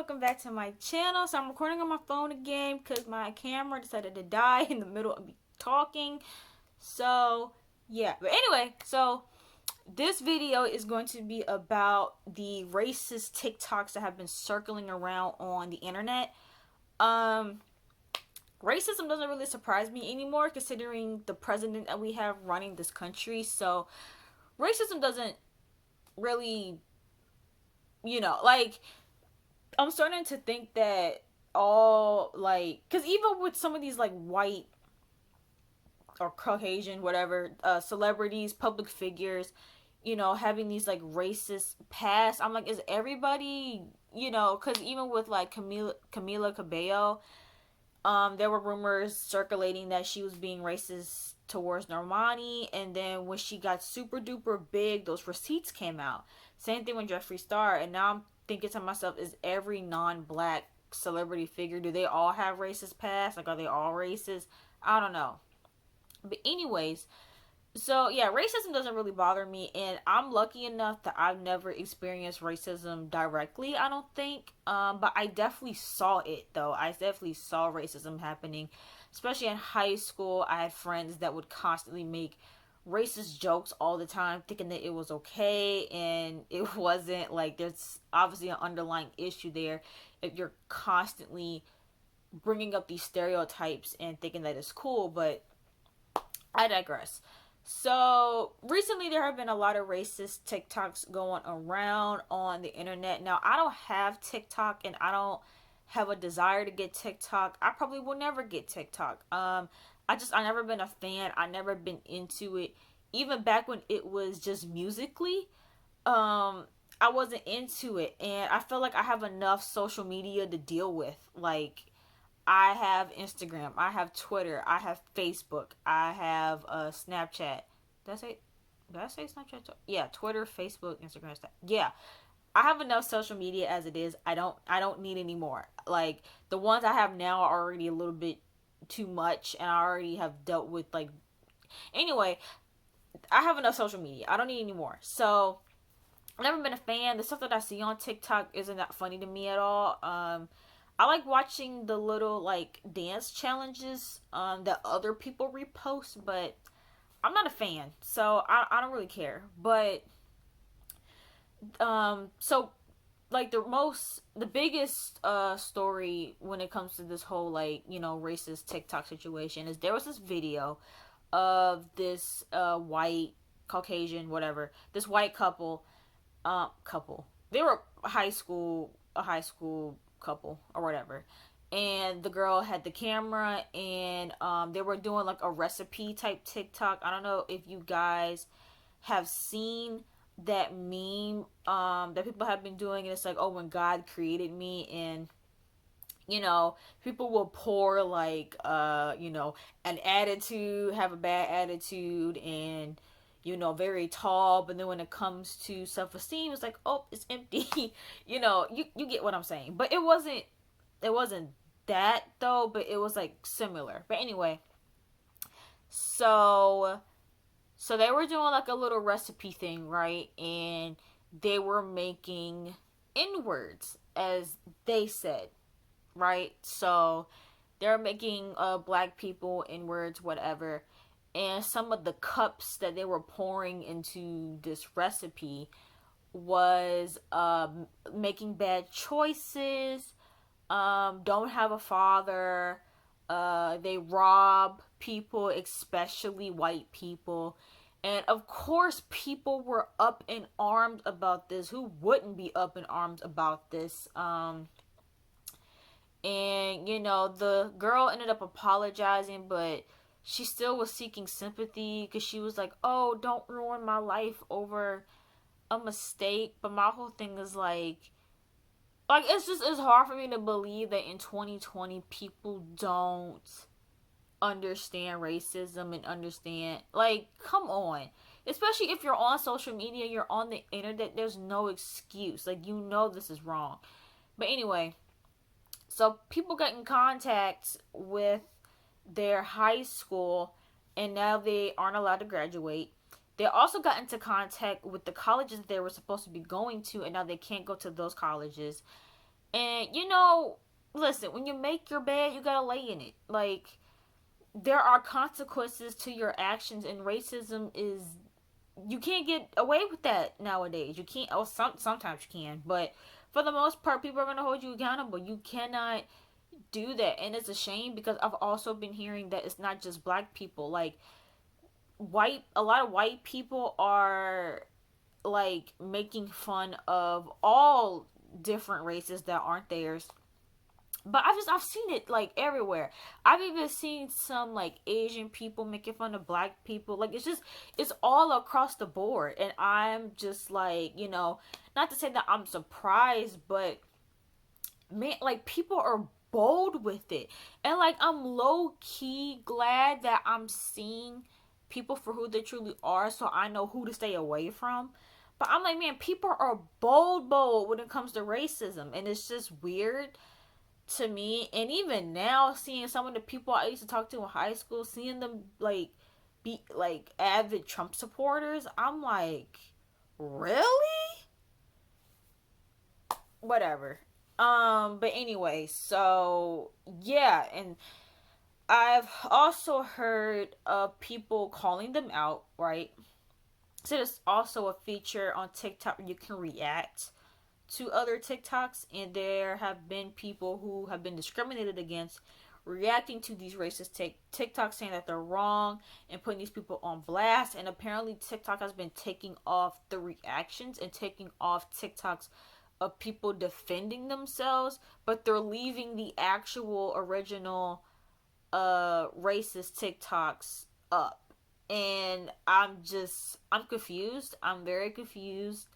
welcome back to my channel. So I'm recording on my phone again because my camera decided to die in the middle of me talking. So yeah, but anyway, so this video is going to be about the racist TikToks that have been circling around on the internet. Racism doesn't really surprise me anymore considering the president that we have running this country. So racism doesn't really, like, I'm starting to think that all, like, because even with some of these, like, white or Caucasian, whatever, celebrities, public figures, having these, like, racist past, I'm like, is everybody, because even with, like, Camila Cabello, there were rumors circulating that she was being racist towards Normani, and then when she got super duper big, those receipts came out. Same thing with Jeffree Star, and now I'm thinking to myself, is every non-black celebrity figure, do they all have racist past? Like, are they all racist? I don't know. But anyways, so yeah, racism doesn't really bother me, and I'm lucky enough that I've never experienced racism directly, I don't think. But I definitely saw it though. I definitely saw racism happening, especially in high school. I had friends that would constantly make racist jokes all the time, thinking that it was okay, and it wasn't. Like, there's obviously an underlying issue there if you're constantly bringing up these stereotypes and thinking that it's cool, but I digress. So recently there have been a lot of racist TikToks going around on the internet. Now, I don't have TikTok and I don't have a desire to get TikTok. I probably will never get TikTok. I never been a fan. I never been into it. Even back when it was just musically, I wasn't into it, and I feel like I have enough social media to deal with. Like, I have Instagram, I have Twitter, I have Facebook, I have Snapchat. Did I say? Did I say Snapchat? Yeah, Twitter, Facebook, Instagram, Snapchat. Yeah, I have enough social media as it is. I don't need any more. Like, the ones I have now are already a little bit too much, and I already have dealt with, like. Anyway, I have enough social media. I don't need any more. So I've never been a fan. The stuff that I see on TikTok isn't that funny to me at all. I like watching the little, like, dance challenges that other people repost, but I'm not a fan, so I don't really care. But so, like, the biggest story when it comes to this whole, like, racist TikTok situation is there was this video of this white Caucasian, whatever, this white couple. They were a high school couple or whatever, and the girl had the camera, and they were doing, like, a recipe type TikTok. I don't know if you guys have seen that meme that people have been doing, and it's like, oh, when God created me, and people will pour, like, an attitude, have a bad attitude, and very tall, but then when it comes to self-esteem, it's like, oh, it's empty. You get what I'm saying. But it wasn't that though, but it was, like, similar. But anyway, so they were doing, like, a little recipe thing, right? And they were making N-words, as they said, right? So they're making black people N-words, whatever. And some of the cups that they were pouring into this recipe was making bad choices, don't have a father, they rob people, especially white people. And of course, people were up in arms about this. Who wouldn't be up in arms about this? And the girl ended up apologizing, but she still was seeking sympathy because she was like, oh, don't ruin my life over a mistake. But my whole thing is like it's hard for me to believe that in 2020 people don't understand racism and understand, like, come on. Especially if you're on social media, you're on the internet, there's no excuse. Like, this is wrong. But anyway, so people got in contact with their high school, and now they aren't allowed to graduate. They also got into contact with the colleges they were supposed to be going to, and now they can't go to those colleges. And listen, when you make your bed, you gotta lay in it. Like, there are consequences to your actions, and racism is, you can't get away with that nowadays. You can't. Oh, sometimes you can, but for the most part, people are gonna hold you accountable. You cannot do that, and it's a shame because I've also been hearing that it's not just black people. Like, a lot of white people are like making fun of all different races that aren't theirs. But I've seen it like everywhere. I've even seen some like Asian people making fun of black people. Like, it's all across the board, and I'm just like, not to say that I'm surprised, but man, like, people are bold with it. And like, I'm low key glad that I'm seeing people for who they truly are, so I know who to stay away from. But I'm like, man, people are bold when it comes to racism, and it's just weird to me. And even now, seeing some of the people I used to talk to in high school, seeing them like be like avid Trump supporters, I'm like, really? Whatever. But anyway, so yeah, and I've also heard of people calling them out, right? So there's also a feature on TikTok where you can react to other TikToks, and there have been people who have been discriminated against reacting to these racist TikToks, saying that they're wrong and putting these people on blast. And apparently TikTok has been taking off the reactions and taking off TikToks of people defending themselves, but they're leaving the actual original racist TikToks up. And I'm confused. I'm very confused.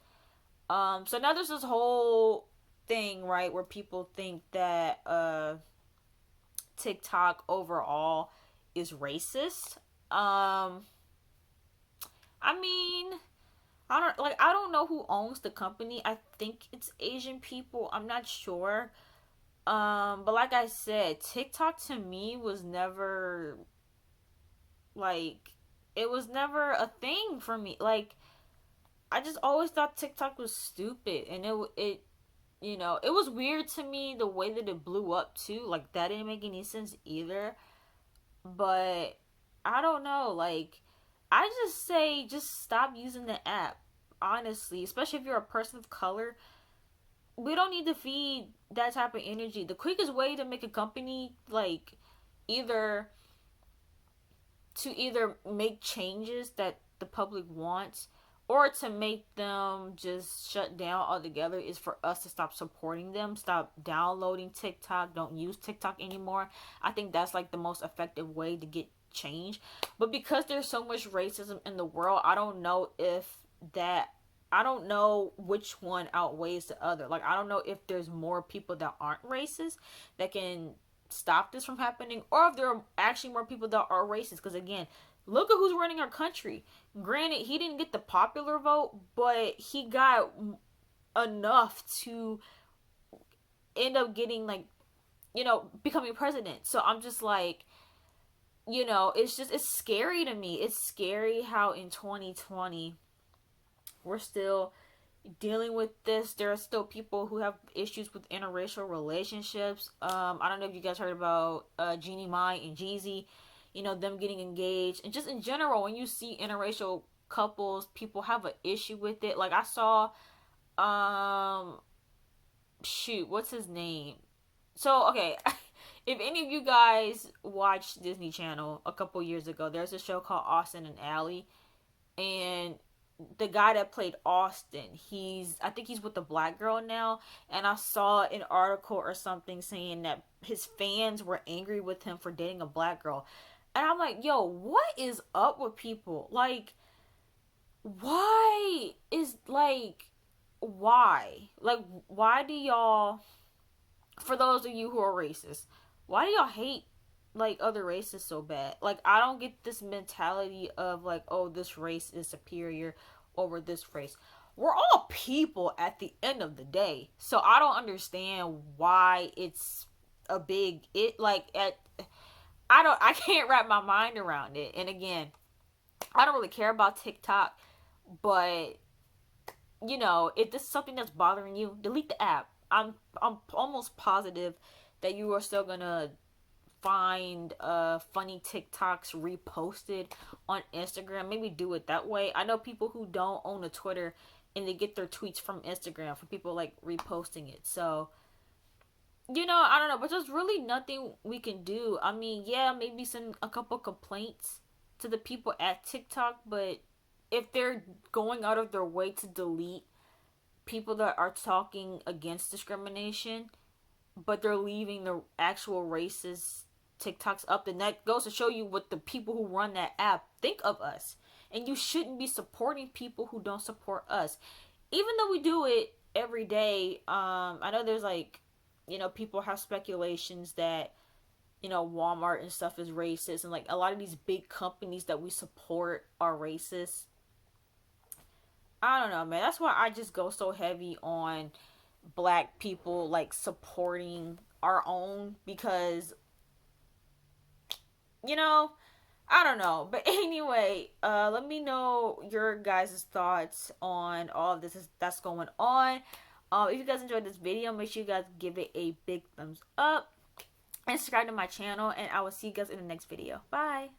So now there's this whole thing, right, where people think that TikTok overall is racist. I mean, I don't know who owns the company. I think it's Asian people. I'm not sure. But like I said, TikTok to me was never like, it was never a thing for me. Like, I just always thought TikTok was stupid, and it was weird to me the way that it blew up too. Like, that didn't make any sense either. But I don't know. Like, I just say just stop using the app. Honestly, especially if you're a person of color, we don't need to feed that type of energy. The quickest way to make a company like either either make changes that the public wants or to make them just shut down altogether is for us to stop supporting them, stop downloading TikTok, don't use TikTok anymore. I think that's like the most effective way to get change. But because there's so much racism in the world, I don't know which one outweighs the other. Like, I don't know if there's more people that aren't racist that can stop this from happening, or if there are actually more people that are racist. Because again, look at who's running our country. Granted, he didn't get the popular vote, but he got enough to end up getting, like, becoming president. So I'm just like, it's scary to me. It's scary how in 2020 we're still dealing with this. There are still people who have issues with interracial relationships. I don't know if you guys heard about Jeannie Mai and Jeezy, them getting engaged. And just in general, when you see interracial couples, people have an issue with it. Like, I saw what's his name? So, okay, if any of you guys watched Disney Channel a couple years ago, there's a show called Austin and Ally, and the guy that played Austin, I think he's with the black girl now, and I saw an article or something saying that his fans were angry with him for dating a black girl. And I'm like, yo, what is up with people? Like, why is, like, why? Like, why do y'all, for those of you who are racist, why do y'all hate, like, other races so bad? Like, I don't get this mentality of, like, oh, this race is superior over this race. We're all people at the end of the day. So I don't understand why it's a big I can't wrap my mind around it. And again, I don't really care about TikTok, but if this is something that's bothering you, delete the app. I'm almost positive that you are still gonna find funny TikToks reposted on Instagram. Maybe do it that way. I know people who don't own a Twitter and they get their tweets from Instagram from people like reposting it. So, you know, I don't know, but there's really nothing we can do. I mean, yeah, maybe send a couple complaints to the people at TikTok, but if they're going out of their way to delete people that are talking against discrimination, but they're leaving the actual racist TikToks up, then that goes to show you what the people who run that app think of us. And you shouldn't be supporting people who don't support us. Even though we do it every day, I know there's like, you know, people have speculations that, you know, Walmart and stuff is racist, and like a lot of these big companies that we support are racist. I don't know, man. That's why I just go so heavy on black people like supporting our own, because, you know, I don't know. But anyway, let me know your guys' thoughts on all of this that's going on. If you guys enjoyed this video, make sure you guys give it a big thumbs up and subscribe to my channel, and I will see you guys in the next video. Bye.